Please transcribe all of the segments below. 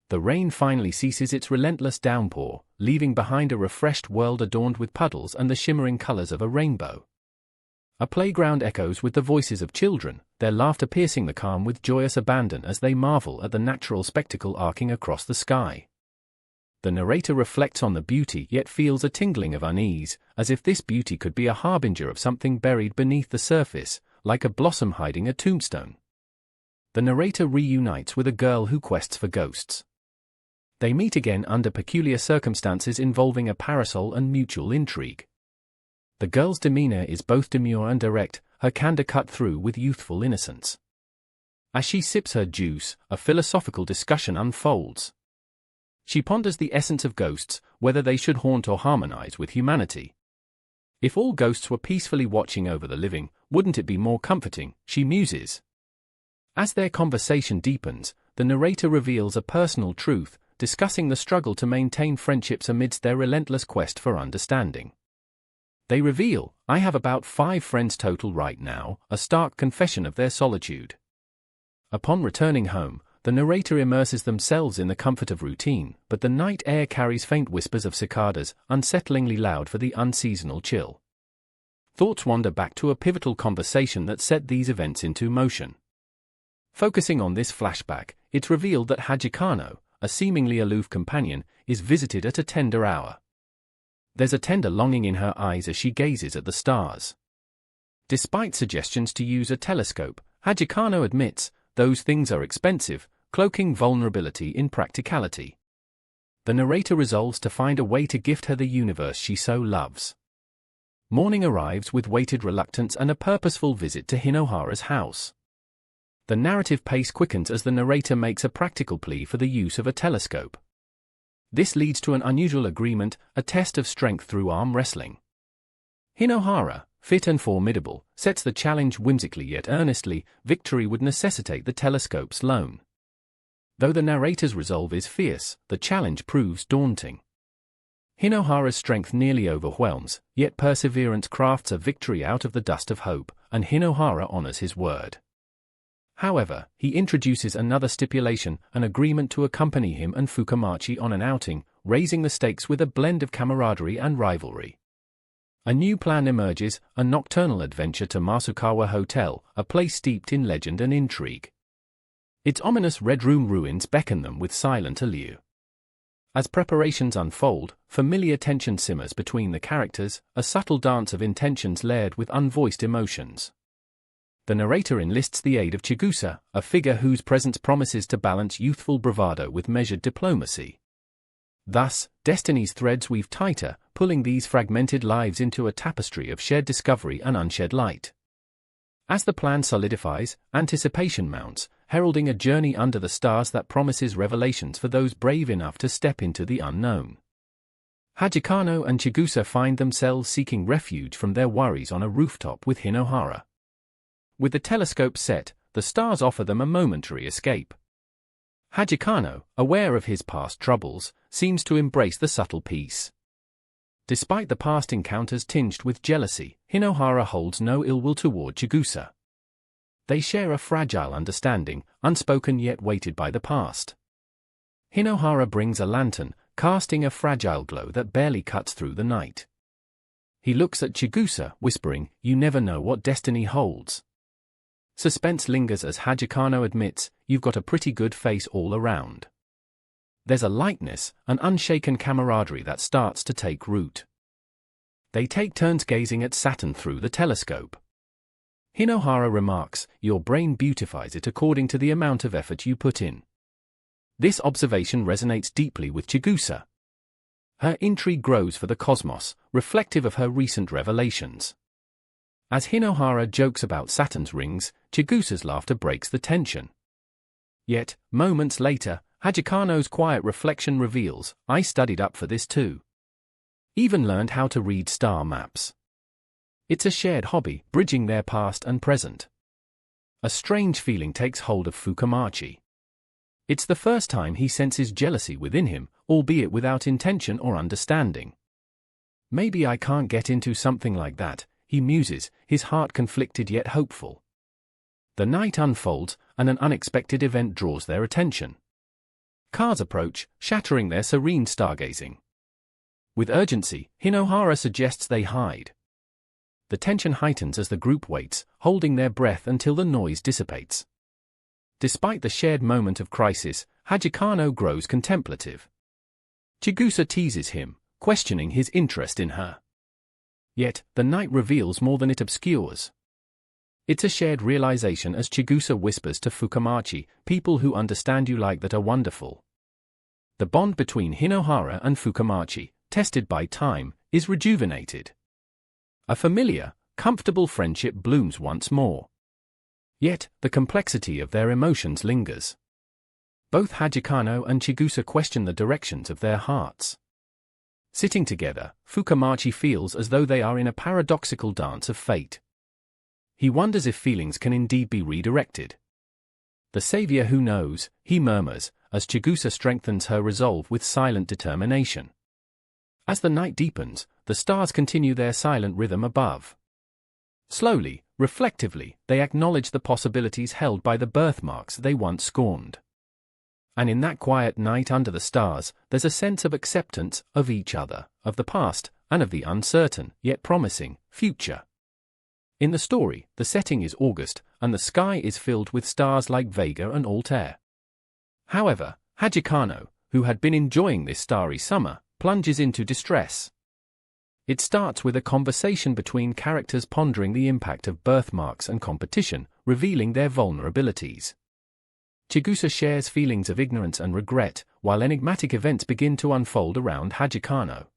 The rain finally ceases its relentless downpour, leaving behind a refreshed world adorned with puddles and the shimmering colors of a rainbow. A playground echoes with the voices of children, their laughter piercing the calm with joyous abandon as they marvel at the natural spectacle arcing across the sky. The narrator reflects on the beauty yet feels a tingling of unease, as if this beauty could be a harbinger of something buried beneath the surface, like a blossom hiding a tombstone. The narrator reunites with a girl who quests for ghosts. They meet again under peculiar circumstances involving a parasol and mutual intrigue. The girl's demeanor is both demure and direct, her candor cut through with youthful innocence. As she sips her juice, a philosophical discussion unfolds. She ponders the essence of ghosts, whether they should haunt or harmonize with humanity. If all ghosts were peacefully watching over the living, wouldn't it be more comforting, she muses. As their conversation deepens, the narrator reveals a personal truth, discussing the struggle to maintain friendships amidst their relentless quest for understanding. They reveal, "I have about 5 friends total right now," a stark confession of their solitude. Upon returning home, the narrator immerses themselves in the comfort of routine, but the night air carries faint whispers of cicadas, unsettlingly loud for the unseasonal chill. Thoughts wander back to a pivotal conversation that set these events into motion. Focusing on this flashback, it's revealed that Hajikano, a seemingly aloof companion, is visited at a tender hour. There's a tender longing in her eyes as she gazes at the stars. Despite suggestions to use a telescope, Hajikano admits, those things are expensive, cloaking vulnerability in practicality. The narrator resolves to find a way to gift her the universe she so loves. Morning arrives with weighted reluctance and a purposeful visit to Hinohara's house. The narrative pace quickens as the narrator makes a practical plea for the use of a telescope. This leads to an unusual agreement, a test of strength through arm wrestling. Hinohara, fit and formidable, sets the challenge whimsically yet earnestly. Victory would necessitate the telescope's loan. Though the narrator's resolve is fierce, the challenge proves daunting. Hinohara's strength nearly overwhelms, yet perseverance crafts a victory out of the dust of hope, and Hinohara honors his word. However, he introduces another stipulation, an agreement to accompany him and Fukamachi on an outing, raising the stakes with a blend of camaraderie and rivalry. A new plan emerges, a nocturnal adventure to Masukawa Hotel, a place steeped in legend and intrigue. Its ominous Red Room ruins beckon them with silent allure. As preparations unfold, familiar tension simmers between the characters, a subtle dance of intentions layered with unvoiced emotions. The narrator enlists the aid of Chigusa, a figure whose presence promises to balance youthful bravado with measured diplomacy. Thus, destiny's threads weave tighter, pulling these fragmented lives into a tapestry of shared discovery and unshed light. As the plan solidifies, anticipation mounts, heralding a journey under the stars that promises revelations for those brave enough to step into the unknown. Hajikano and Chigusa find themselves seeking refuge from their worries on a rooftop with Hinohara. With the telescope set, the stars offer them a momentary escape. Hajikano, aware of his past troubles, seems to embrace the subtle peace. Despite the past encounters tinged with jealousy, Hinohara holds no ill will toward Chigusa. They share a fragile understanding, unspoken yet weighted by the past. Hinohara brings a lantern, casting a fragile glow that barely cuts through the night. He looks at Chigusa, whispering, "You never know what destiny holds." Suspense lingers as Hajikano admits, "You've got a pretty good face all around." There's a lightness, an unshaken camaraderie that starts to take root. They take turns gazing at Saturn through the telescope. Hinohara remarks, "Your brain beautifies it according to the amount of effort you put in." This observation resonates deeply with Chigusa. Her intrigue grows for the cosmos, reflective of her recent revelations. As Hinohara jokes about Saturn's rings, Chigusa's laughter breaks the tension. Yet, moments later, Hajikano's quiet reflection reveals, "I studied up for this too. Even learned how to read star maps." It's a shared hobby, bridging their past and present. A strange feeling takes hold of Fukamachi. It's the first time he senses jealousy within him, albeit without intention or understanding. "Maybe I can't get into something like that," he muses, his heart conflicted yet hopeful. The night unfolds, and an unexpected event draws their attention. Cars approach, shattering their serene stargazing. With urgency, Hinohara suggests they hide. The tension heightens as the group waits, holding their breath until the noise dissipates. Despite the shared moment of crisis, Hajikano grows contemplative. Chigusa teases him, questioning his interest in her. Yet, the night reveals more than it obscures. It's a shared realization as Chigusa whispers to Fukamachi, "People who understand you like that are wonderful." The bond between Hinohara and Fukamachi, tested by time, is rejuvenated. A familiar, comfortable friendship blooms once more. Yet, the complexity of their emotions lingers. Both Hajikano and Chigusa question the directions of their hearts. Sitting together, Fukamachi feels as though they are in a paradoxical dance of fate. He wonders if feelings can indeed be redirected. "The savior who knows," he murmurs, as Chigusa strengthens her resolve with silent determination. As the night deepens, the stars continue their silent rhythm above. Slowly, reflectively, they acknowledge the possibilities held by the birthmarks they once scorned. And in that quiet night under the stars, there's a sense of acceptance of each other, of the past, and of the uncertain, yet promising, future. In the story, the setting is August, and the sky is filled with stars like Vega and Altair. However, Hajikano, who had been enjoying this starry summer, plunges into distress. It starts with a conversation between characters pondering the impact of birthmarks and competition, revealing their vulnerabilities. Chigusa shares feelings of ignorance and regret, while enigmatic events begin to unfold around Hajikano.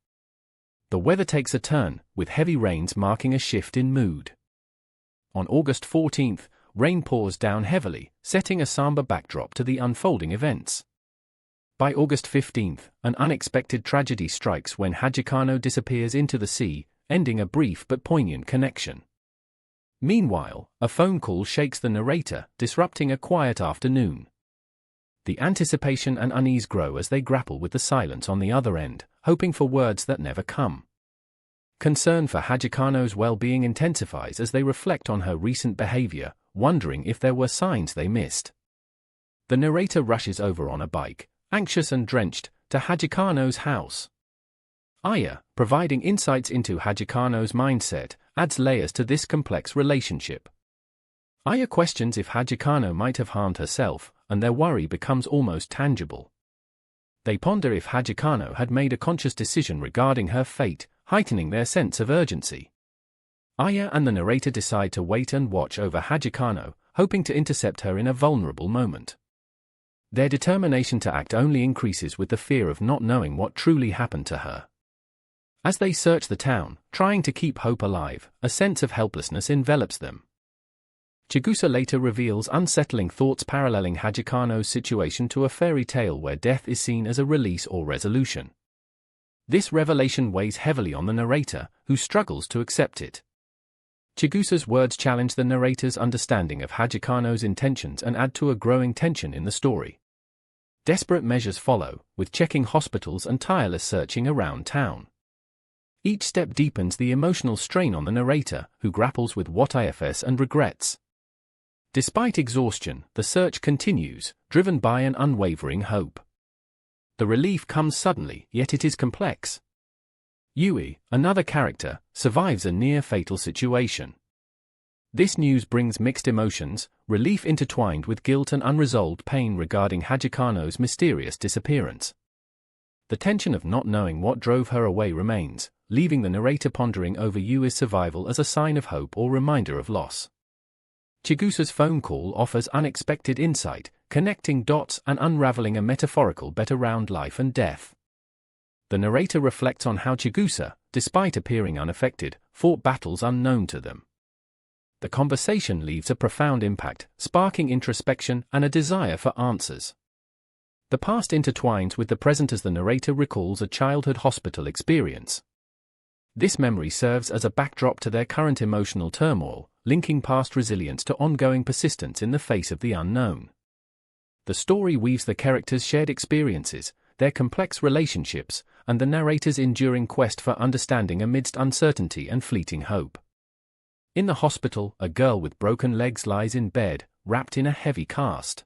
The weather takes a turn, with heavy rains marking a shift in mood. On August 14th, rain pours down heavily, setting a somber backdrop to the unfolding events. By August 15th, an unexpected tragedy strikes when Hajikano disappears into the sea, ending a brief but poignant connection. Meanwhile, a phone call shakes the narrator, disrupting a quiet afternoon. The anticipation and unease grow as they grapple with the silence on the other end, hoping for words that never come. Concern for Hajikano's well-being intensifies as they reflect on her recent behavior, wondering if there were signs they missed. The narrator rushes over on a bike, anxious and drenched, to Hajikano's house. Aya, providing insights into Hajikano's mindset, adds layers to this complex relationship. Aya questions if Hajikano might have harmed herself, and their worry becomes almost tangible. They ponder if Hajikano had made a conscious decision regarding her fate, heightening their sense of urgency. Aya and the narrator decide to wait and watch over Hajikano, hoping to intercept her in a vulnerable moment. Their determination to act only increases with the fear of not knowing what truly happened to her. As they search the town, trying to keep hope alive, a sense of helplessness envelops them. Chigusa later reveals unsettling thoughts paralleling Hajikano's situation to a fairy tale where death is seen as a release or resolution. This revelation weighs heavily on the narrator, who struggles to accept it. Chigusa's words challenge the narrator's understanding of Hajikano's intentions and add to a growing tension in the story. Desperate measures follow, with checking hospitals and tireless searching around town. Each step deepens the emotional strain on the narrator, who grapples with what ifs and regrets. Despite exhaustion, the search continues, driven by an unwavering hope. The relief comes suddenly, yet it is complex. Yui, another character, survives a near-fatal situation. This news brings mixed emotions, relief intertwined with guilt and unresolved pain regarding Hajikano's mysterious disappearance. The tension of not knowing what drove her away remains, leaving the narrator pondering over Yui's survival as a sign of hope or reminder of loss. Chigusa's phone call offers unexpected insight, connecting dots and unraveling a metaphorical bet around life and death. The narrator reflects on how Chigusa, despite appearing unaffected, fought battles unknown to them. The conversation leaves a profound impact, sparking introspection and a desire for answers. The past intertwines with the present as the narrator recalls a childhood hospital experience. This memory serves as a backdrop to their current emotional turmoil, linking past resilience to ongoing persistence in the face of the unknown. The story weaves the characters' shared experiences, their complex relationships, and the narrator's enduring quest for understanding amidst uncertainty and fleeting hope. In the hospital, a girl with broken legs lies in bed, wrapped in a heavy cast.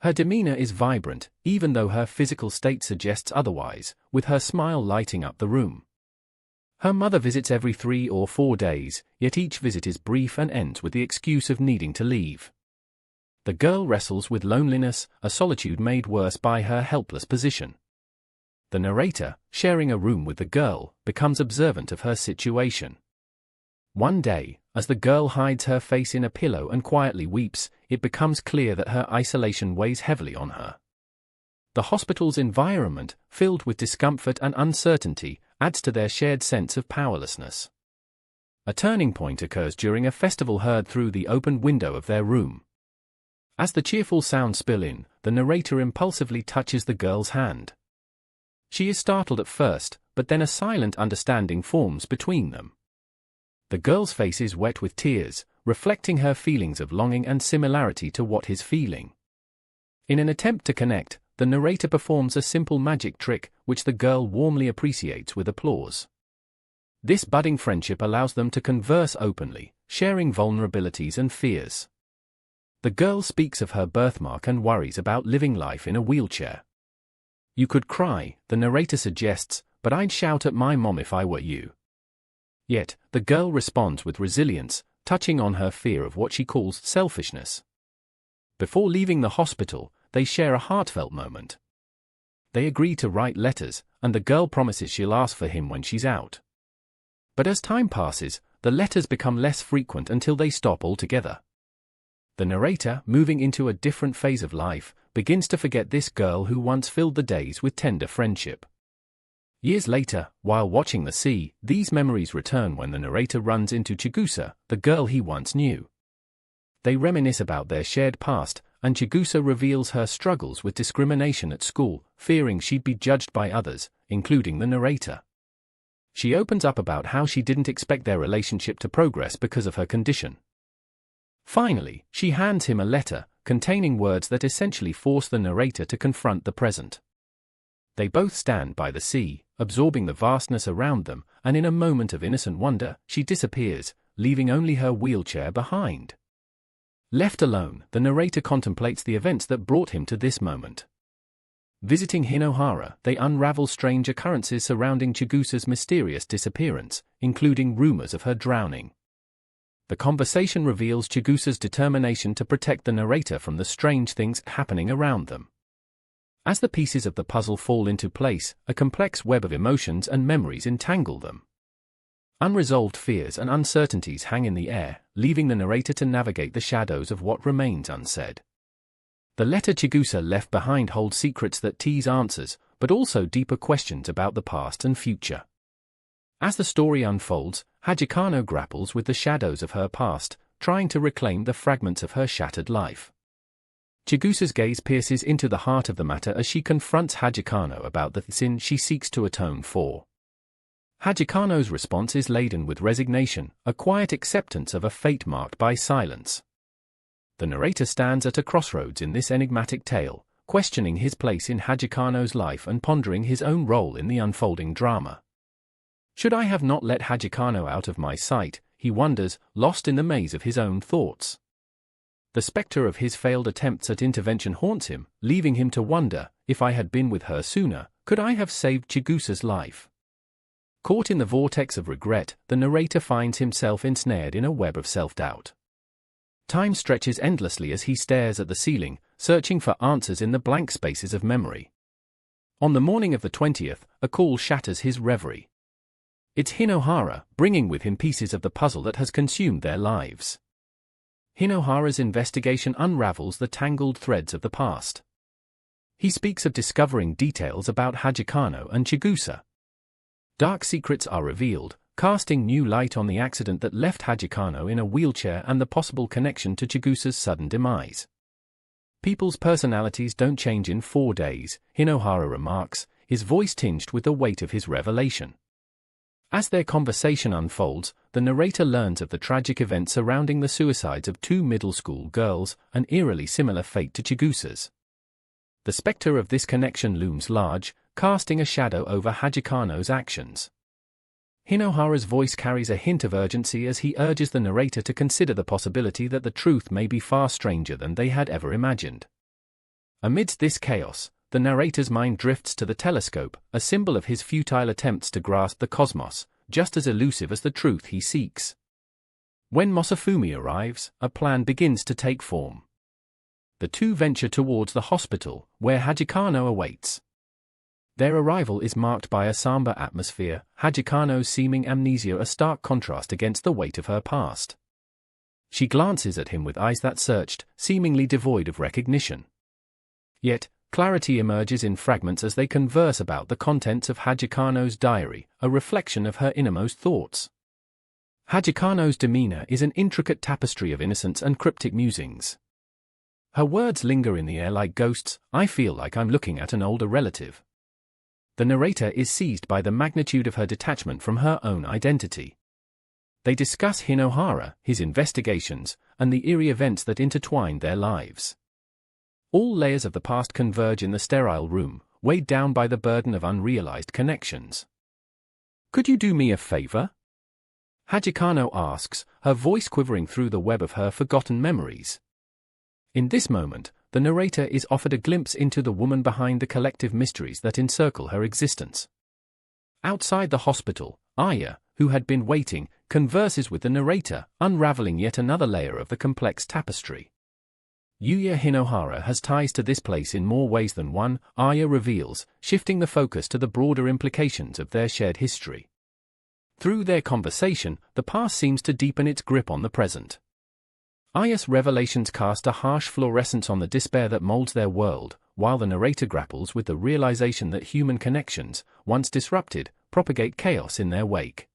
Her demeanor is vibrant, even though her physical state suggests otherwise, with her smile lighting up the room. Her mother visits every 3 or 4 days, yet each visit is brief and ends with the excuse of needing to leave. The girl wrestles with loneliness, a solitude made worse by her helpless position. The narrator, sharing a room with the girl, becomes observant of her situation. One day, as the girl hides her face in a pillow and quietly weeps, it becomes clear that her isolation weighs heavily on her. The hospital's environment, filled with discomfort and uncertainty, adds to their shared sense of powerlessness. A turning point occurs during a festival heard through the open window of their room. As the cheerful sounds spill in, the narrator impulsively touches the girl's hand. She is startled at first, but then a silent understanding forms between them. The girl's face is wet with tears, reflecting her feelings of longing and similarity to what he's feeling. In an attempt to connect, the narrator performs a simple magic trick, which the girl warmly appreciates with applause. This budding friendship allows them to converse openly, sharing vulnerabilities and fears. The girl speaks of her birthmark and worries about living life in a wheelchair. "You could cry," the narrator suggests, "but I'd shout at my mom if I were you." Yet, the girl responds with resilience, touching on her fear of what she calls selfishness. Before leaving the hospital, they share a heartfelt moment. They agree to write letters, and the girl promises she'll ask for him when she's out. But as time passes, the letters become less frequent until they stop altogether. The narrator, moving into a different phase of life, begins to forget this girl who once filled the days with tender friendship. Years later, while watching the sea, these memories return when the narrator runs into Chigusa, the girl he once knew. They reminisce about their shared past, and Chigusa reveals her struggles with discrimination at school, fearing she'd be judged by others, including the narrator. She opens up about how she didn't expect their relationship to progress because of her condition. Finally, she hands him a letter, containing words that essentially force the narrator to confront the present. They both stand by the sea, absorbing the vastness around them, and in a moment of innocent wonder, she disappears, leaving only her wheelchair behind. Left alone, the narrator contemplates the events that brought him to this moment. Visiting Hinohara, they unravel strange occurrences surrounding Chigusa's mysterious disappearance, including rumors of her drowning. The conversation reveals Chigusa's determination to protect the narrator from the strange things happening around them. As the pieces of the puzzle fall into place, a complex web of emotions and memories entangle them. Unresolved fears and uncertainties hang in the air, leaving the narrator to navigate the shadows of what remains unsaid. The letter Chigusa left behind holds secrets that tease answers, but also deeper questions about the past and future. As the story unfolds, Hajikano grapples with the shadows of her past, trying to reclaim the fragments of her shattered life. Chigusa's gaze pierces into the heart of the matter as she confronts Hajikano about the sin she seeks to atone for. Hajikano's response is laden with resignation, a quiet acceptance of a fate marked by silence. The narrator stands at a crossroads in this enigmatic tale, questioning his place in Hajikano's life and pondering his own role in the unfolding drama. Should I have not let Hajikano out of my sight, he wonders, lost in the maze of his own thoughts. The specter of his failed attempts at intervention haunts him, leaving him to wonder, if I had been with her sooner, could I have saved Chigusa's life? Caught in the vortex of regret, the narrator finds himself ensnared in a web of self-doubt. Time stretches endlessly as he stares at the ceiling, searching for answers in the blank spaces of memory. On the morning of the 20th, a call shatters his reverie. It's Hinohara, bringing with him pieces of the puzzle that has consumed their lives. Hinohara's investigation unravels the tangled threads of the past. He speaks of discovering details about Hajikano and Chigusa. Dark secrets are revealed, casting new light on the accident that left Hajikano in a wheelchair and the possible connection to Chigusa's sudden demise. People's personalities don't change in 4 days, Hinohara remarks, his voice tinged with the weight of his revelation. As their conversation unfolds, the narrator learns of the tragic events surrounding the suicides of 2 middle school girls, an eerily similar fate to Chigusa's. The specter of this connection looms large, casting a shadow over Hajikano's actions. Hinohara's voice carries a hint of urgency as he urges the narrator to consider the possibility that the truth may be far stranger than they had ever imagined. Amidst this chaos, the narrator's mind drifts to the telescope, a symbol of his futile attempts to grasp the cosmos, just as elusive as the truth he seeks. When Masafumi arrives, a plan begins to take form. The two venture towards the hospital, where Hajikano awaits. Their arrival is marked by a somber atmosphere, Hajikano's seeming amnesia a stark contrast against the weight of her past. She glances at him with eyes that searched, seemingly devoid of recognition. Yet, clarity emerges in fragments as they converse about the contents of Hajikano's diary, a reflection of her innermost thoughts. Hajikano's demeanor is an intricate tapestry of innocence and cryptic musings. Her words linger in the air like ghosts. I feel like I'm looking at an older relative. The narrator is seized by the magnitude of her detachment from her own identity. They discuss Hinohara, his investigations, and the eerie events that intertwined their lives. All layers of the past converge in the sterile room, weighed down by the burden of unrealized connections. "Could you do me a favor?" Hajikano asks, her voice quivering through the web of her forgotten memories. In this moment, the narrator is offered a glimpse into the woman behind the collective mysteries that encircle her existence. Outside the hospital, Aya, who had been waiting, converses with the narrator, unraveling yet another layer of the complex tapestry. Yuya Hinohara has ties to this place in more ways than one, Aya reveals, shifting the focus to the broader implications of their shared history. Through their conversation, the past seems to deepen its grip on the present. Aya's revelations cast a harsh fluorescence on the despair that molds their world, while the narrator grapples with the realization that human connections, once disrupted, propagate chaos in their wake.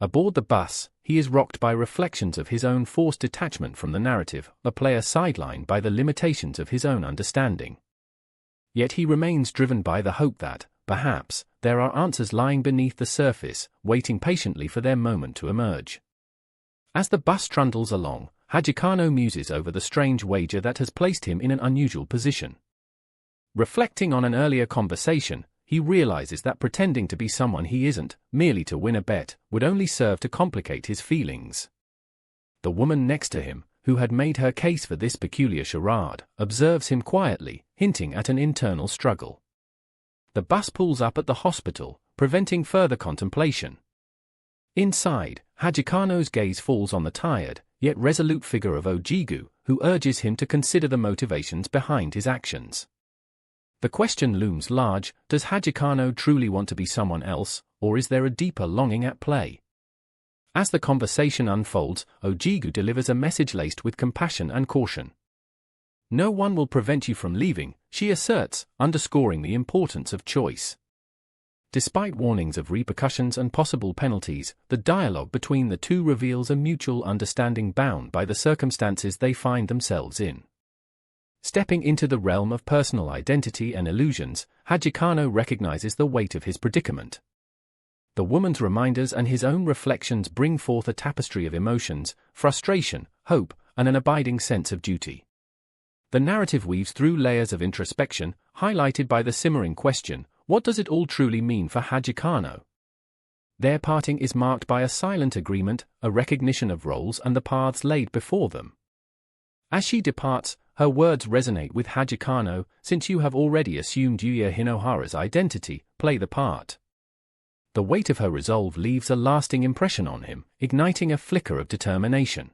Aboard the bus, he is rocked by reflections of his own forced detachment from the narrative, a player sidelined by the limitations of his own understanding. Yet he remains driven by the hope that, perhaps, there are answers lying beneath the surface, waiting patiently for their moment to emerge. As the bus trundles along, Hajikano muses over the strange wager that has placed him in an unusual position. Reflecting on an earlier conversation, he realizes that pretending to be someone he isn't, merely to win a bet, would only serve to complicate his feelings. The woman next to him, who had made her case for this peculiar charade, observes him quietly, hinting at an internal struggle. The bus pulls up at the hospital, preventing further contemplation. Inside, Hajikano's gaze falls on the tired, yet resolute figure of Ojigu, who urges him to consider the motivations behind his actions. The question looms large: does Hajikano truly want to be someone else, or is there a deeper longing at play? As the conversation unfolds, Ojigu delivers a message laced with compassion and caution. "No one will prevent you from leaving," she asserts, underscoring the importance of choice. Despite warnings of repercussions and possible penalties, the dialogue between the two reveals a mutual understanding bound by the circumstances they find themselves in. Stepping into the realm of personal identity and illusions, Hajikano recognizes the weight of his predicament. The woman's reminders and his own reflections bring forth a tapestry of emotions, frustration, hope, and an abiding sense of duty. The narrative weaves through layers of introspection, highlighted by the simmering question, what does it all truly mean for Hajikano? Their parting is marked by a silent agreement, a recognition of roles and the paths laid before them. As she departs, her words resonate with Hajikano: "Since you have already assumed Yuya Hinohara's identity, play the part." The weight of her resolve leaves a lasting impression on him, igniting a flicker of determination.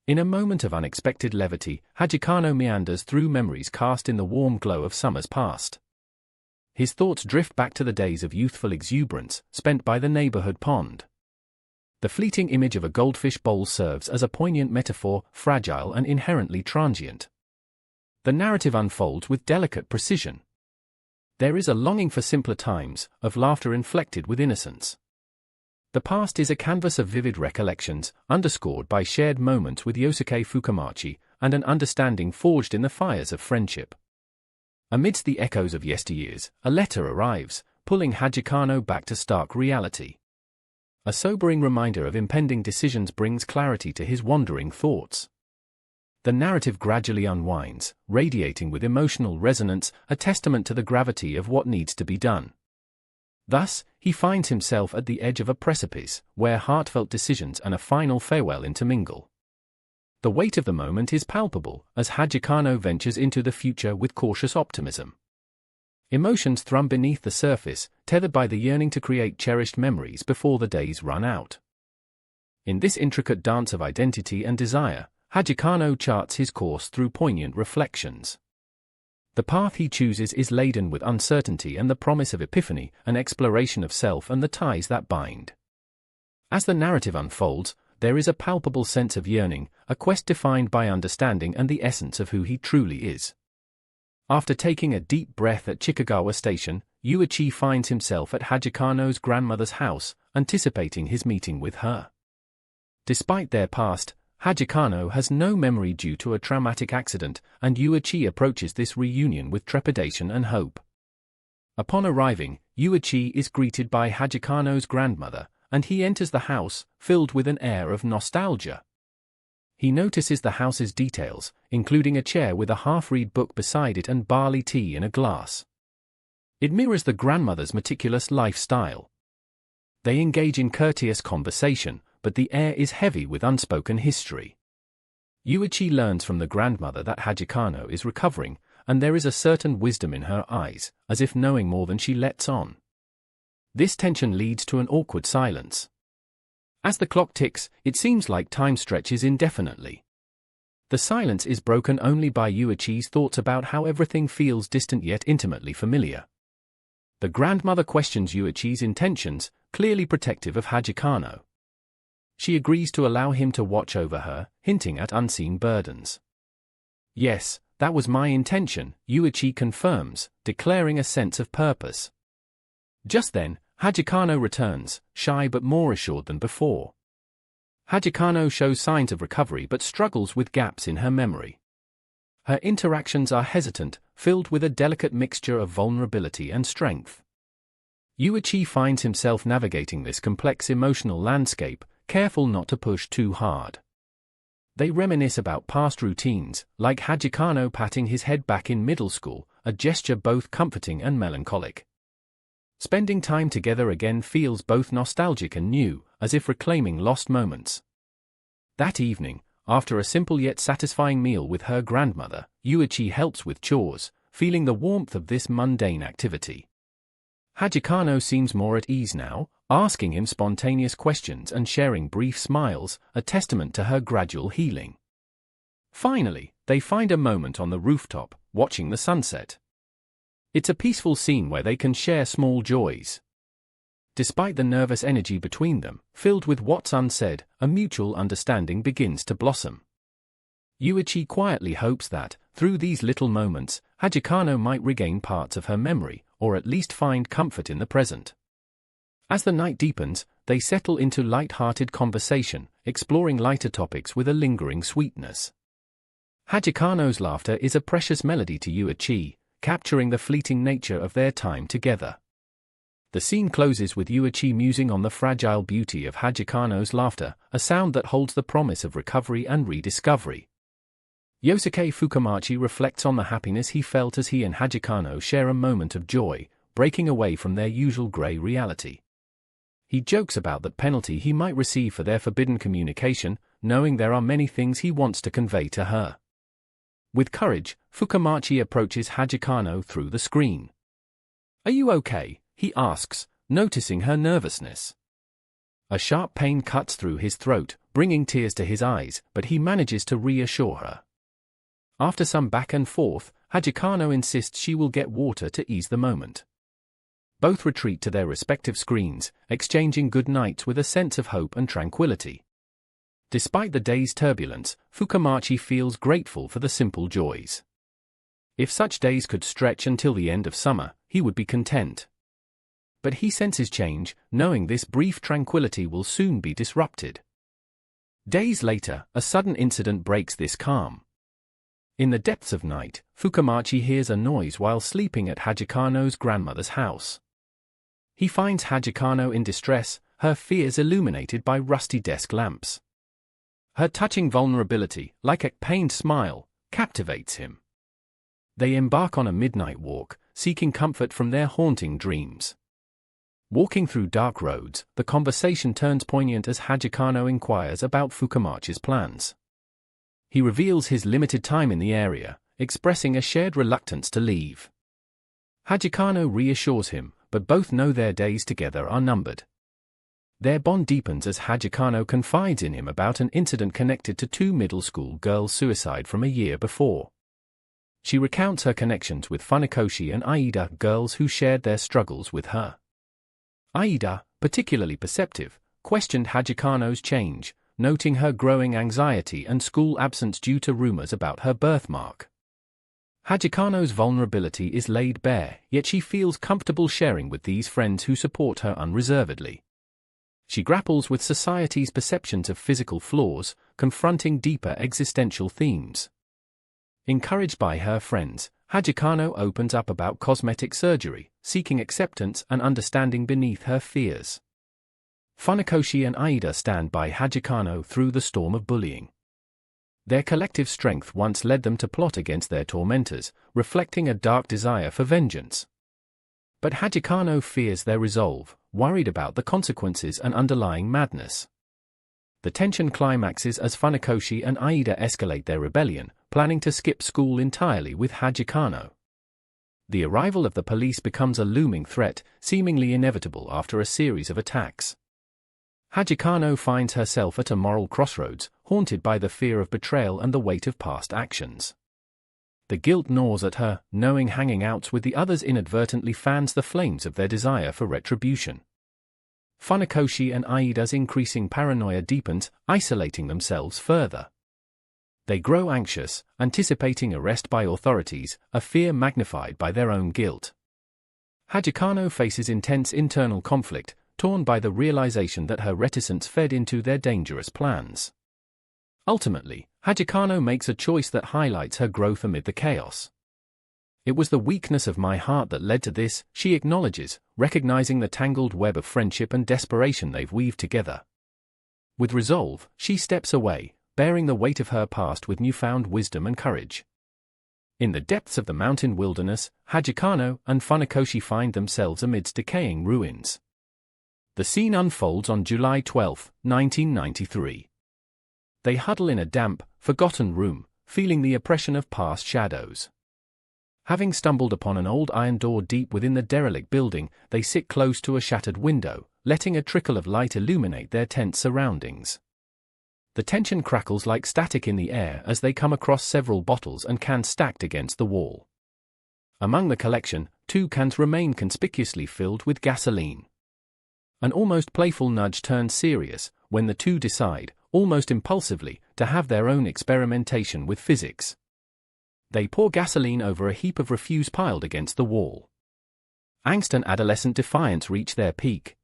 In a moment of unexpected levity, Hajikano meanders through memories cast in the warm glow of summers past. His thoughts drift back to the days of youthful exuberance, spent by the neighborhood pond. The fleeting image of a goldfish bowl serves as a poignant metaphor, fragile and inherently transient. The narrative unfolds with delicate precision. There is a longing for simpler times, of laughter inflected with innocence. The past is a canvas of vivid recollections, underscored by shared moments with Yosuke Fukamachi, and an understanding forged in the fires of friendship. Amidst the echoes of yesteryears, a letter arrives, pulling Hajikano back to stark reality. A sobering reminder of impending decisions brings clarity to his wandering thoughts. The narrative gradually unwinds, radiating with emotional resonance, a testament to the gravity of what needs to be done. Thus, he finds himself at the edge of a precipice, where heartfelt decisions and a final farewell intermingle. The weight of the moment is palpable as Hajikano ventures into the future with cautious optimism. Emotions thrum beneath the surface, tethered by the yearning to create cherished memories before the days run out. In this intricate dance of identity and desire, Hajikano charts his course through poignant reflections. The path he chooses is laden with uncertainty and the promise of epiphany, an exploration of self and the ties that bind. As the narrative unfolds, there is a palpable sense of yearning, a quest defined by understanding and the essence of who he truly is. After taking a deep breath at Chikagawa Station, Yuichi finds himself at Hajikano's grandmother's house, anticipating his meeting with her. Despite their past, Hajikano has no memory due to a traumatic accident, and Yuichi approaches this reunion with trepidation and hope. Upon arriving, Yuichi is greeted by Hajikano's grandmother, and he enters the house, filled with an air of nostalgia. He notices the house's details, including a chair with a half-read book beside it and barley tea in a glass. It mirrors the grandmother's meticulous lifestyle. They engage in courteous conversation, but the air is heavy with unspoken history. Yuichi learns from the grandmother that Hajikano is recovering, and there is a certain wisdom in her eyes, as if knowing more than she lets on. This tension leads to an awkward silence. As the clock ticks, it seems like time stretches indefinitely. The silence is broken only by Yuichi's thoughts about how everything feels distant yet intimately familiar. The grandmother questions Yuichi's intentions, clearly protective of Hajikano. She agrees to allow him to watch over her, hinting at unseen burdens. "Yes, that was my intention," Yuichi confirms, declaring a sense of purpose. Just then, Hajikano returns, shy but more assured than before. Hajikano shows signs of recovery but struggles with gaps in her memory. Her interactions are hesitant, filled with a delicate mixture of vulnerability and strength. Yuichi finds himself navigating this complex emotional landscape, careful not to push too hard. They reminisce about past routines, like Hajikano patting his head back in middle school, a gesture both comforting and melancholic. Spending time together again feels both nostalgic and new, as if reclaiming lost moments. That evening, after a simple yet satisfying meal with her grandmother, Yuichi helps with chores, feeling the warmth of this mundane activity. Hajikano seems more at ease now, asking him spontaneous questions and sharing brief smiles, a testament to her gradual healing. Finally, they find a moment on the rooftop, watching the sunset. It's a peaceful scene where they can share small joys. Despite the nervous energy between them, filled with what's unsaid, a mutual understanding begins to blossom. Yuichi quietly hopes that, through these little moments, Hajikano might regain parts of her memory, or at least find comfort in the present. As the night deepens, they settle into light-hearted conversation, exploring lighter topics with a lingering sweetness. Hajikano's laughter is a precious melody to Yuichi, capturing the fleeting nature of their time together. The scene closes with Yuichi musing on the fragile beauty of Hajikano's laughter, a sound that holds the promise of recovery and rediscovery. Yosuke Fukumachi reflects on the happiness he felt as he and Hajikano share a moment of joy, breaking away from their usual grey reality. He jokes about the penalty he might receive for their forbidden communication, knowing there are many things he wants to convey to her. With courage, Fukumachi approaches Hajikano through the screen. "Are you okay?" he asks, noticing her nervousness. A sharp pain cuts through his throat, bringing tears to his eyes, but he manages to reassure her. After some back and forth, Hajikano insists she will get water to ease the moment. Both retreat to their respective screens, exchanging good nights with a sense of hope and tranquility. Despite the day's turbulence, Fukumachi feels grateful for the simple joys. If such days could stretch until the end of summer, he would be content. But he senses change, knowing this brief tranquility will soon be disrupted. Days later, a sudden incident breaks this calm. In the depths of night, Fukumachi hears a noise while sleeping at Hajikano's grandmother's house. He finds Hajikano in distress, her fears illuminated by rusty desk lamps. Her touching vulnerability, like a pained smile, captivates him. They embark on a midnight walk, seeking comfort from their haunting dreams. Walking through dark roads, the conversation turns poignant as Hajikano inquires about Fukumachi's plans. He reveals his limited time in the area, expressing a shared reluctance to leave. Hajikano reassures him, but both know their days together are numbered. Their bond deepens as Hajikano confides in him about an incident connected to two middle school girls' suicide from a year before. She recounts her connections with Funakoshi and Aida, girls who shared their struggles with her. Aida, particularly perceptive, questioned Hajikano's change, noting her growing anxiety and school absence due to rumors about her birthmark. Hajikano's vulnerability is laid bare, yet she feels comfortable sharing with these friends who support her unreservedly. She grapples with society's perceptions of physical flaws, confronting deeper existential themes. Encouraged by her friends, Hajikano opens up about cosmetic surgery, seeking acceptance and understanding beneath her fears. Funakoshi and Aida stand by Hajikano through the storm of bullying. Their collective strength once led them to plot against their tormentors, reflecting a dark desire for vengeance. But Hajikano fears their resolve, worried about the consequences and underlying madness. The tension climaxes as Funakoshi and Aida escalate their rebellion, planning to skip school entirely with Hajikano. The arrival of the police becomes a looming threat, seemingly inevitable after a series of attacks. Hajikano finds herself at a moral crossroads, haunted by the fear of betrayal and the weight of past actions. The guilt gnaws at her, knowing hanging out with the others inadvertently fans the flames of their desire for retribution. Funakoshi and Aida's increasing paranoia deepens, isolating themselves further. They grow anxious, anticipating arrest by authorities, a fear magnified by their own guilt. Hajikano faces intense internal conflict, torn by the realization that her reticence fed into their dangerous plans. Ultimately, Hajikano makes a choice that highlights her growth amid the chaos. It was the weakness of my heart that led to this, she acknowledges, recognizing the tangled web of friendship and desperation they've weaved together. With resolve, she steps away, bearing the weight of her past with newfound wisdom and courage. In the depths of the mountain wilderness, Hajikano and Funakoshi find themselves amidst decaying ruins. The scene unfolds on July 12, 1993. They huddle in a damp, forgotten room, feeling the oppression of past shadows. Having stumbled upon an old iron door deep within the derelict building, they sit close to a shattered window, letting a trickle of light illuminate their tense surroundings. The tension crackles like static in the air as they come across several bottles and cans stacked against the wall. Among the collection, 2 cans remain conspicuously filled with gasoline. An almost playful nudge turns serious when the two decide, almost impulsively, to have their own experimentation with physics. They pour gasoline over a heap of refuse piled against the wall. Angst and adolescent defiance reach their peak.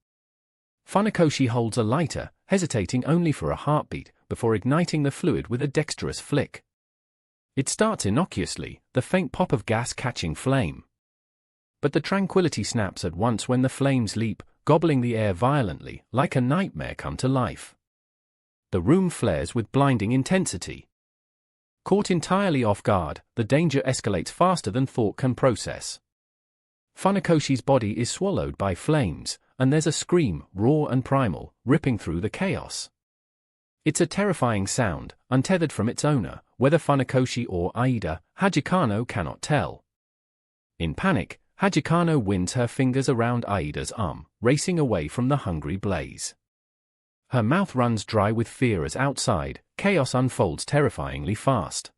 Funakoshi holds a lighter, hesitating only for a heartbeat, before igniting the fluid with a dexterous flick. It starts innocuously, the faint pop of gas catching flame. But the tranquility snaps at once when the flames leap, gobbling the air violently, like a nightmare come to life. The room flares with blinding intensity. Caught entirely off guard, the danger escalates faster than thought can process. Funakoshi's body is swallowed by flames, and there's a scream, raw and primal, ripping through the chaos. It's a terrifying sound, untethered from its owner, whether Funakoshi or Aida, Hajikano cannot tell. In panic, Hajikano winds her fingers around Aida's arm, racing away from the hungry blaze. Her mouth runs dry with fear as outside, chaos unfolds terrifyingly fast.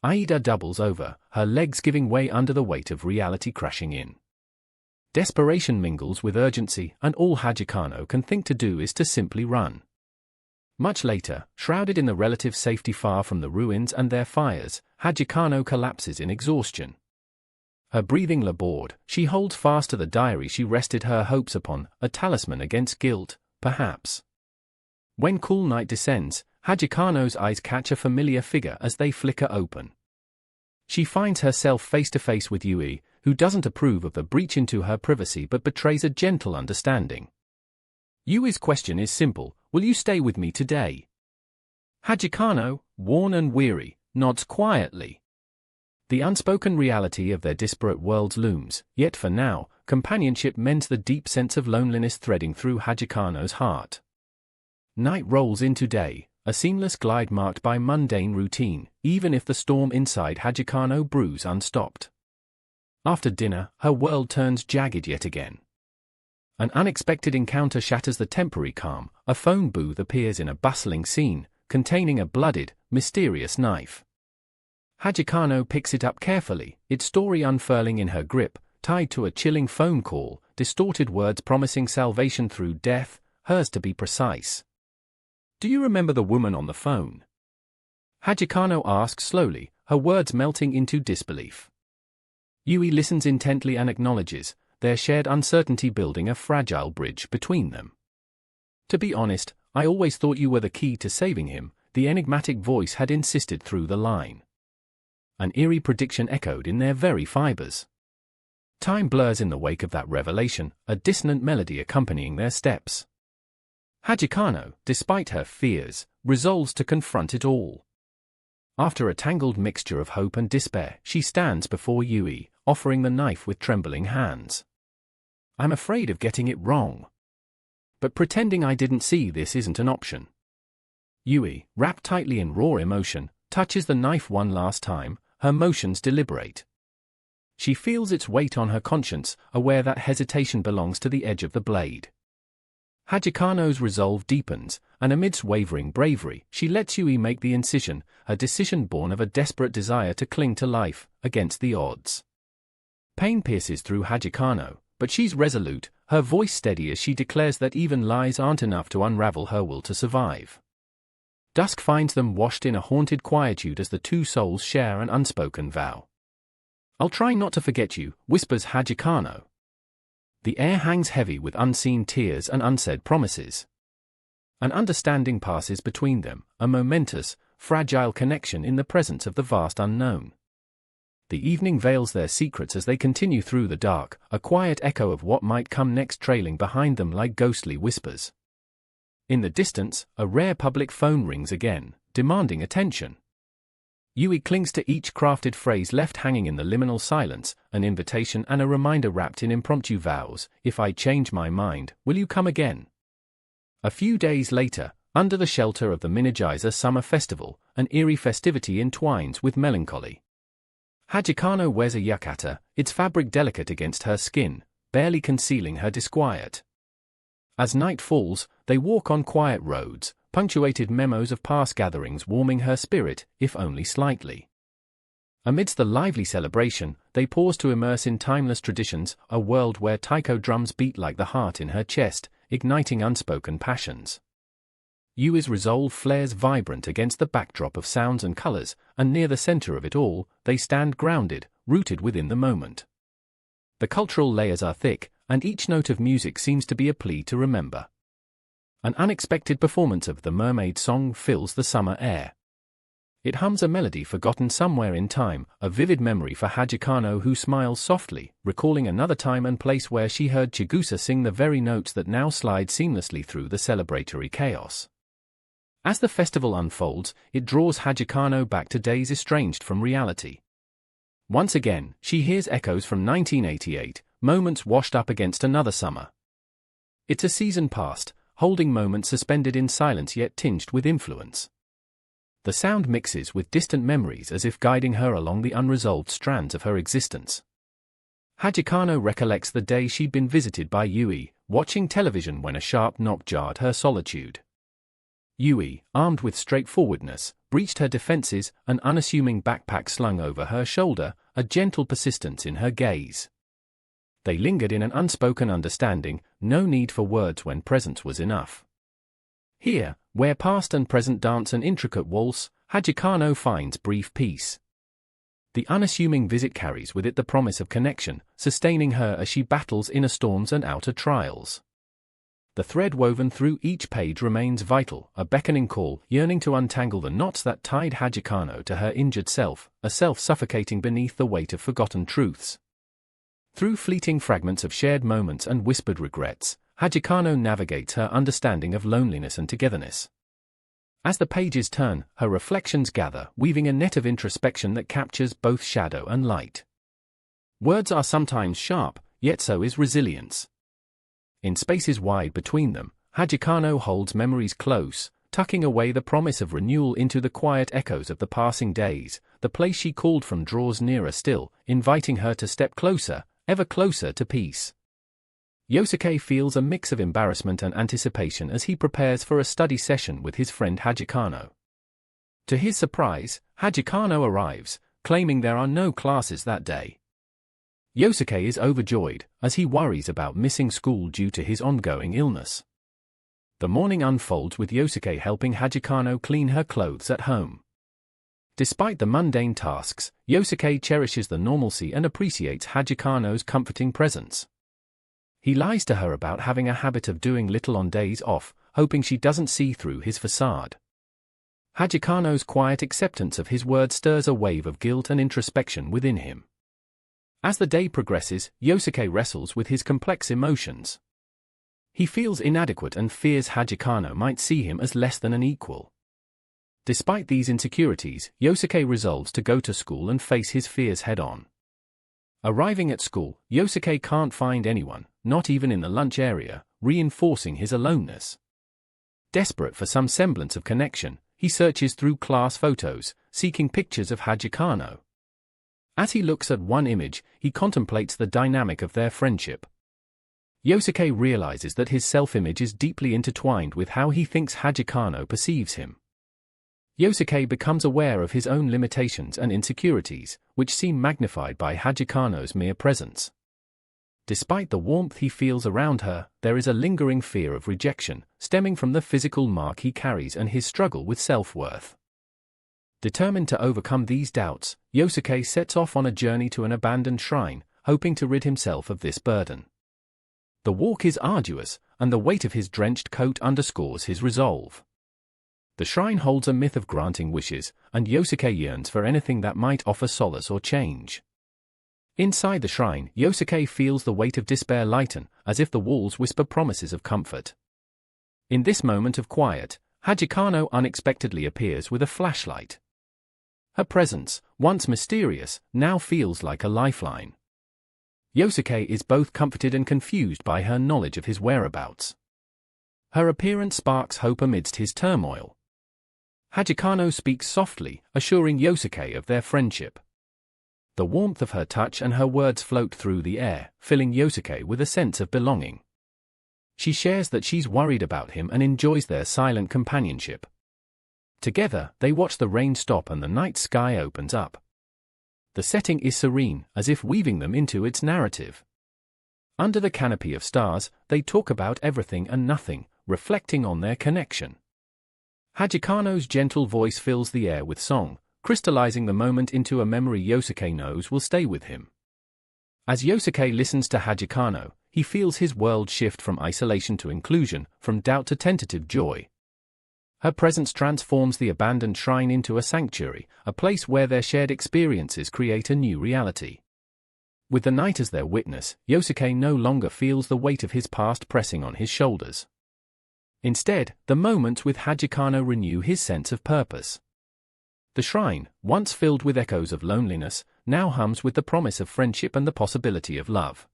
Aida doubles over, her legs giving way under the weight of reality crashing in. Desperation mingles with urgency, and all Hajikano can think to do is to simply run. Much later, shrouded in the relative safety far from the ruins and their fires, Hajikano collapses in exhaustion. Her breathing labored, she holds fast to the diary she rested her hopes upon, a talisman against guilt, perhaps. When cool night descends, Hajikano's eyes catch a familiar figure as they flicker open. She finds herself face to face with Yui, who doesn't approve of the breach into her privacy but betrays a gentle understanding. Yui's question is simple: will you stay with me today? Hajikano, worn and weary, nods quietly. The unspoken reality of their disparate worlds looms, yet for now, companionship mends the deep sense of loneliness threading through Hajikano's heart. Night rolls into day, a seamless glide marked by mundane routine, even if the storm inside Hajikano brews unstopped. After dinner, her world turns jagged yet again. An unexpected encounter shatters the temporary calm. A phone booth appears in a bustling scene, containing a blooded, mysterious knife. Hajikano picks it up carefully, its story unfurling in her grip, tied to a chilling phone call, distorted words promising salvation through death, hers to be precise. "Do you remember the woman on the phone?" Hajikano asks slowly, her words melting into disbelief. Yui listens intently and acknowledges, their shared uncertainty building a fragile bridge between them. "To be honest, I always thought you were the key to saving him," the enigmatic voice had insisted through the line. An eerie prediction echoed in their very fibers. Time blurs in the wake of that revelation, a dissonant melody accompanying their steps. Hajikano, despite her fears, resolves to confront it all. After a tangled mixture of hope and despair, she stands before Yui, offering the knife with trembling hands. "I'm afraid of getting it wrong. But pretending I didn't see this isn't an option." Yui, wrapped tightly in raw emotion, touches the knife one last time, her motions deliberate. She feels its weight on her conscience, aware that hesitation belongs to the edge of the blade. Hajikano's resolve deepens, and amidst wavering bravery, she lets Yui make the incision, a decision born of a desperate desire to cling to life, against the odds. Pain pierces through Hajikano, but she's resolute, her voice steady as she declares that even lies aren't enough to unravel her will to survive. Dusk finds them washed in a haunted quietude as the two souls share an unspoken vow. "I'll try not to forget you," whispers Hajikano. The air hangs heavy with unseen tears and unsaid promises. An understanding passes between them, a momentous, fragile connection in the presence of the vast unknown. The evening veils their secrets as they continue through the dark, a quiet echo of what might come next trailing behind them like ghostly whispers. In the distance, a rare public phone rings again, demanding attention. Yui clings to each crafted phrase left hanging in the liminal silence, an invitation and a reminder wrapped in impromptu vows. "If I change my mind, will you come again?" A few days later, under the shelter of the Minajiza Summer Festival, an eerie festivity entwines with melancholy. Hajikano wears a yukata, its fabric delicate against her skin, barely concealing her disquiet. As night falls, they walk on quiet roads, punctuated memos of past gatherings warming her spirit, if only slightly. Amidst the lively celebration, they pause to immerse in timeless traditions, a world where taiko drums beat like the heart in her chest, igniting unspoken passions. Yui's resolve flares vibrant against the backdrop of sounds and colors, and near the center of it all, they stand grounded, rooted within the moment. The cultural layers are thick, and each note of music seems to be a plea to remember. An unexpected performance of the mermaid song fills the summer air. It hums a melody forgotten somewhere in time, a vivid memory for Hajikano who smiles softly, recalling another time and place where she heard Chigusa sing the very notes that now slide seamlessly through the celebratory chaos. As the festival unfolds, it draws Hajikano back to days estranged from reality. Once again, she hears echoes from 1988, moments washed up against another summer. It's a season past, holding moments suspended in silence yet tinged with influence. The sound mixes with distant memories as if guiding her along the unresolved strands of her existence. Hajikano recollects the day she'd been visited by Yui, watching television when a sharp knock jarred her solitude. Yui, armed with straightforwardness, breached her defenses, an unassuming backpack slung over her shoulder, a gentle persistence in her gaze. They lingered in an unspoken understanding, no need for words when presence was enough. Here, where past and present dance an intricate waltz, Hajikano finds brief peace. The unassuming visit carries with it the promise of connection, sustaining her as she battles inner storms and outer trials. The thread woven through each page remains vital, a beckoning call, yearning to untangle the knots that tied Hajikano to her injured self, a self suffocating beneath the weight of forgotten truths. Through fleeting fragments of shared moments and whispered regrets, Hajikano navigates her understanding of loneliness and togetherness. As the pages turn, her reflections gather, weaving a net of introspection that captures both shadow and light. Words are sometimes sharp, yet so is resilience. In spaces wide between them, Hajikano holds memories close, tucking away the promise of renewal into the quiet echoes of the passing days. The place she called from draws nearer still, inviting her to step closer, ever closer to peace. Yosuke feels a mix of embarrassment and anticipation as he prepares for a study session with his friend Hajikano. To his surprise, Hajikano arrives, claiming there are no classes that day. Yosuke is overjoyed, as he worries about missing school due to his ongoing illness. The morning unfolds with Yosuke helping Hajikano clean her clothes at home. Despite the mundane tasks, Yosuke cherishes the normalcy and appreciates Hajikano's comforting presence. He lies to her about having a habit of doing little on days off, hoping she doesn't see through his facade. Hajikano's quiet acceptance of his words stirs a wave of guilt and introspection within him. As the day progresses, Yosuke wrestles with his complex emotions. He feels inadequate and fears Hajikano might see him as less than an equal. Despite these insecurities, Yosuke resolves to go to school and face his fears head-on. Arriving at school, Yosuke can't find anyone, not even in the lunch area, reinforcing his aloneness. Desperate for some semblance of connection, he searches through class photos, seeking pictures of Hajikano. As he looks at one image, he contemplates the dynamic of their friendship. Yosuke realizes that his self-image is deeply intertwined with how he thinks Hajikano perceives him. Yosuke becomes aware of his own limitations and insecurities, which seem magnified by Hajikano's mere presence. Despite the warmth he feels around her, there is a lingering fear of rejection, stemming from the physical mark he carries and his struggle with self-worth. Determined to overcome these doubts, Yosuke sets off on a journey to an abandoned shrine, hoping to rid himself of this burden. The walk is arduous, and the weight of his drenched coat underscores his resolve. The shrine holds a myth of granting wishes, and Yosuke yearns for anything that might offer solace or change. Inside the shrine, Yosuke feels the weight of despair lighten, as if the walls whisper promises of comfort. In this moment of quiet, Hajikano unexpectedly appears with a flashlight. Her presence, once mysterious, now feels like a lifeline. Yosuke is both comforted and confused by her knowledge of his whereabouts. Her appearance sparks hope amidst his turmoil. Hajikano speaks softly, assuring Yosuke of their friendship. The warmth of her touch and her words float through the air, filling Yosuke with a sense of belonging. She shares that she's worried about him and enjoys their silent companionship. Together, they watch the rain stop and the night sky opens up. The setting is serene, as if weaving them into its narrative. Under the canopy of stars, they talk about everything and nothing, reflecting on their connection. Hajikano's gentle voice fills the air with song, crystallizing the moment into a memory Yosuke knows will stay with him. As Yosuke listens to Hajikano, he feels his world shift from isolation to inclusion, from doubt to tentative joy. Her presence transforms the abandoned shrine into a sanctuary, a place where their shared experiences create a new reality. With the night as their witness, Yosuke no longer feels the weight of his past pressing on his shoulders. Instead, the moments with Hajikano renew his sense of purpose. The shrine, once filled with echoes of loneliness, now hums with the promise of friendship and the possibility of love.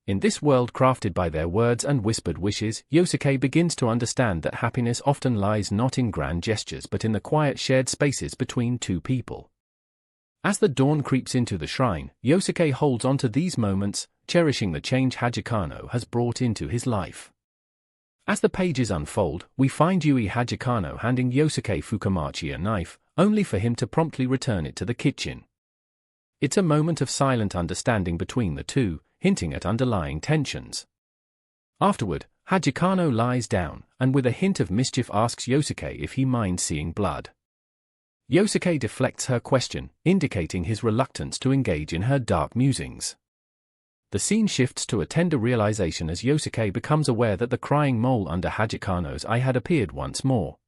In this world crafted by their words and whispered wishes, Yosuke begins to understand that happiness often lies not in grand gestures but in the quiet shared spaces between two people. As the dawn creeps into the shrine, Yosuke holds on to these moments, cherishing the change Hajikano has brought into his life. As the pages unfold, we find Yui Hajikano handing Yosuke Fukumachi a knife, only for him to promptly return it to the kitchen. It's a moment of silent understanding between the two, hinting at underlying tensions. Afterward, Hajikano lies down, and with a hint of mischief asks Yosuke if he minds seeing blood. Yosuke deflects her question, indicating his reluctance to engage in her dark musings. The scene shifts to a tender realization as Yosuke becomes aware that the crying mole under Hajikano's eye had appeared once more.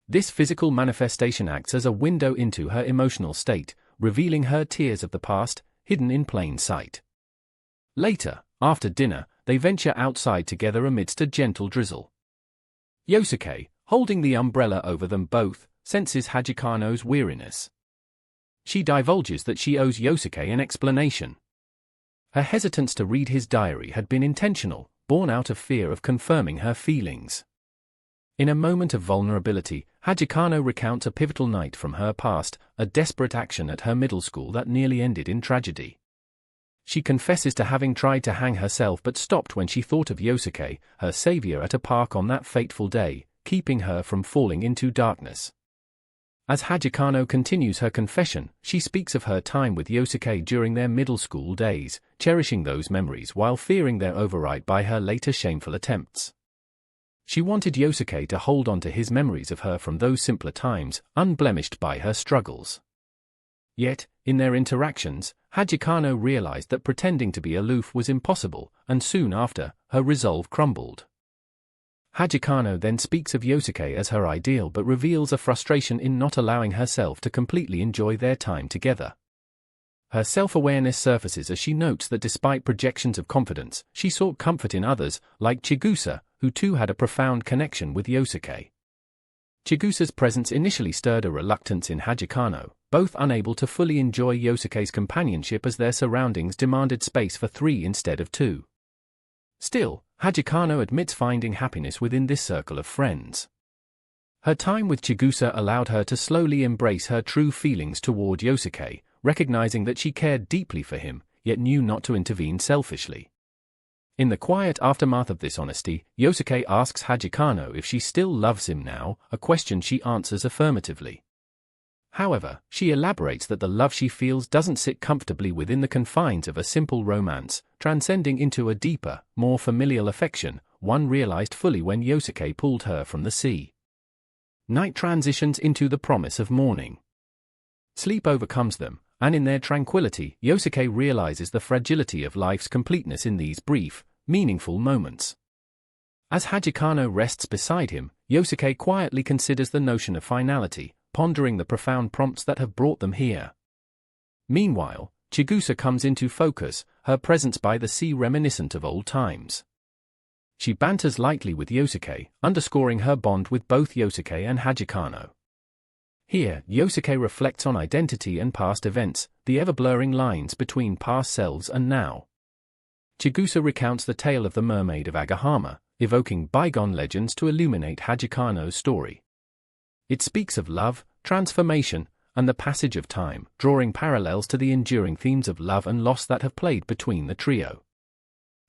This physical manifestation acts as a window into her emotional state, revealing her tears of the past, hidden in plain sight. Later, after dinner, they venture outside together amidst a gentle drizzle. Yosuke, holding the umbrella over them both, senses Hajikano's weariness. She divulges that she owes Yosuke an explanation. Her hesitance to read his diary had been intentional, born out of fear of confirming her feelings. In a moment of vulnerability, Hajikano recounts a pivotal night from her past, a desperate action at her middle school that nearly ended in tragedy. She confesses to having tried to hang herself but stopped when she thought of Yosuke, her savior at a park on that fateful day, keeping her from falling into darkness. As Hajikano continues her confession, she speaks of her time with Yosuke during their middle school days, cherishing those memories while fearing their overwrite by her later shameful attempts. She wanted Yosuke to hold on to his memories of her from those simpler times, unblemished by her struggles. Yet, in their interactions, Hajikano realized that pretending to be aloof was impossible, and soon after, her resolve crumbled. Hajikano then speaks of Yosuke as her ideal but reveals a frustration in not allowing herself to completely enjoy their time together. Her self-awareness surfaces as she notes that despite projections of confidence, she sought comfort in others, like Chigusa, who too had a profound connection with Yosuke. Chigusa's presence initially stirred a reluctance in Hajikano, both unable to fully enjoy Yosuke's companionship as their surroundings demanded space for three instead of two. Still, Hajikano admits finding happiness within this circle of friends. Her time with Chigusa allowed her to slowly embrace her true feelings toward Yosuke, recognizing that she cared deeply for him, yet knew not to intervene selfishly. In the quiet aftermath of this honesty, Yosuke asks Hajikano if she still loves him now, a question she answers affirmatively. However, she elaborates that the love she feels doesn't sit comfortably within the confines of a simple romance, transcending into a deeper, more familial affection, one realized fully when Yosuke pulled her from the sea. Night transitions into the promise of morning. Sleep overcomes them, and in their tranquility, Yosuke realizes the fragility of life's completeness in these brief, meaningful moments. As Hajikano rests beside him, Yosuke quietly considers the notion of finality, pondering the profound prompts that have brought them here. Meanwhile, Chigusa comes into focus, her presence by the sea reminiscent of old times. She banters lightly with Yosuke, underscoring her bond with both Yosuke and Hajikano. Here, Yosuke reflects on identity and past events, the ever-blurring lines between past selves and now. Chigusa recounts the tale of the mermaid of Agahama, evoking bygone legends to illuminate Hajikano's story. It speaks of love, transformation, and the passage of time, drawing parallels to the enduring themes of love and loss that have played between the trio.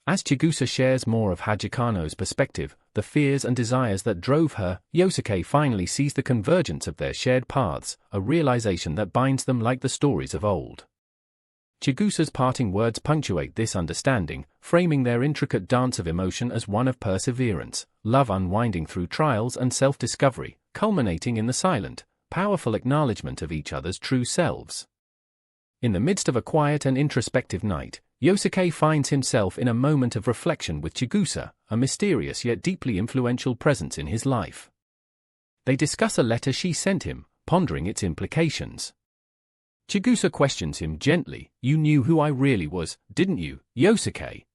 As Chigusa shares more of Hajikano's perspective, the fears and desires that drove her, Yosuke finally sees the convergence of their shared paths, a realization that binds them like the stories of old. Chigusa's parting words punctuate this understanding, framing their intricate dance of emotion as one of perseverance, love unwinding through trials and self-discovery, culminating in the silent, powerful acknowledgement of each other's true selves. In the midst of a quiet and introspective night, Yosuke finds himself in a moment of reflection with Chigusa, a mysterious yet deeply influential presence in his life. They discuss a letter she sent him, pondering its implications. Chigusa questions him gently, "You knew who I really was, didn't you, Yosuke?"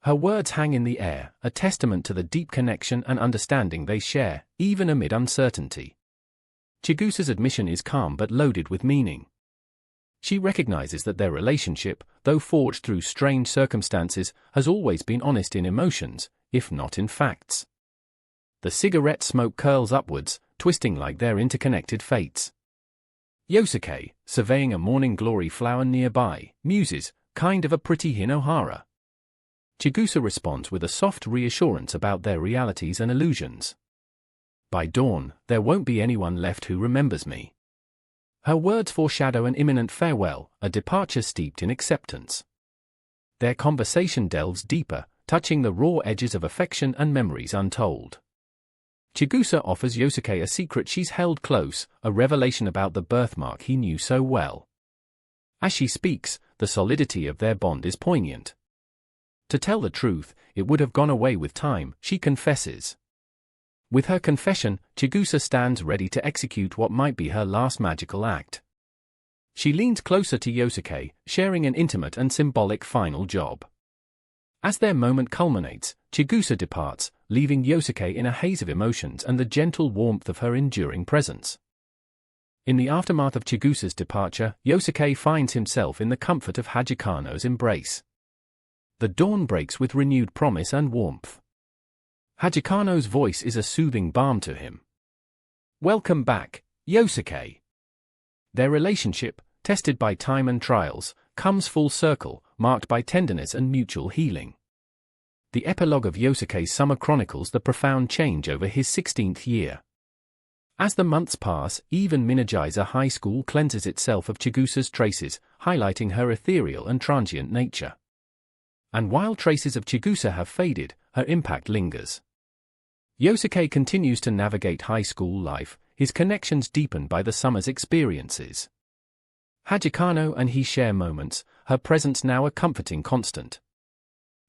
Her words hang in the air, a testament to the deep connection and understanding they share, even amid uncertainty. Chigusa's admission is calm but loaded with meaning. She recognizes that their relationship, though forged through strange circumstances, has always been honest in emotions, if not in facts. The cigarette smoke curls upwards, twisting like their interconnected fates. Yosuke, surveying a morning glory flower nearby, muses, "Kind of a pretty Hinohara." Chigusa responds with a soft reassurance about their realities and illusions. "By dawn, there won't be anyone left who remembers me." Her words foreshadow an imminent farewell, a departure steeped in acceptance. Their conversation delves deeper, touching the raw edges of affection and memories untold. Chigusa offers Yosuke a secret she's held close, a revelation about the birthmark he knew so well. As she speaks, the solidity of their bond is poignant. To tell the truth, it would have gone away with time, she confesses. With her confession, Chigusa stands ready to execute what might be her last magical act. She leans closer to Yosuke, sharing an intimate and symbolic final job. As their moment culminates, Chigusa departs, leaving Yosuke in a haze of emotions and the gentle warmth of her enduring presence. In the aftermath of Chigusa's departure, Yosuke finds himself in the comfort of Hajikano's embrace. The dawn breaks with renewed promise and warmth. Hajikano's voice is a soothing balm to him. Welcome back, Yosuke. Their relationship, tested by time and trials, comes full circle, marked by tenderness and mutual healing. The epilogue of Yosuke's summer chronicles the profound change over his 16th year. As the months pass, even Minagiza High School cleanses itself of Chigusa's traces, highlighting her ethereal and transient nature. And while traces of Chigusa have faded, her impact lingers. Yosuke continues to navigate high school life, his connections deepened by the summer's experiences. Hajikano and he share moments, her presence now a comforting constant.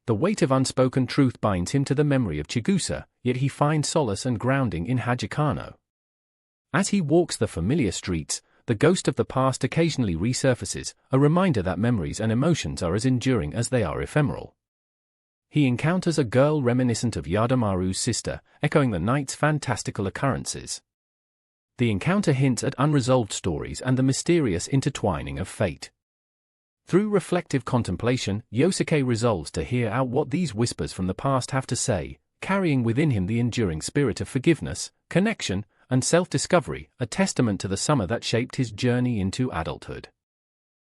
The weight of unspoken truth binds him to the memory of Chigusa, yet he finds solace and grounding in Hajikano. As he walks the familiar streets, the ghost of the past occasionally resurfaces, a reminder that memories and emotions are as enduring as they are ephemeral. He encounters a girl reminiscent of Yadamaru's sister, echoing the night's fantastical occurrences. The encounter hints at unresolved stories and the mysterious intertwining of fate. Through reflective contemplation, Yosuke resolves to hear out what these whispers from the past have to say, carrying within him the enduring spirit of forgiveness, connection, and self-discovery, a testament to the summer that shaped his journey into adulthood.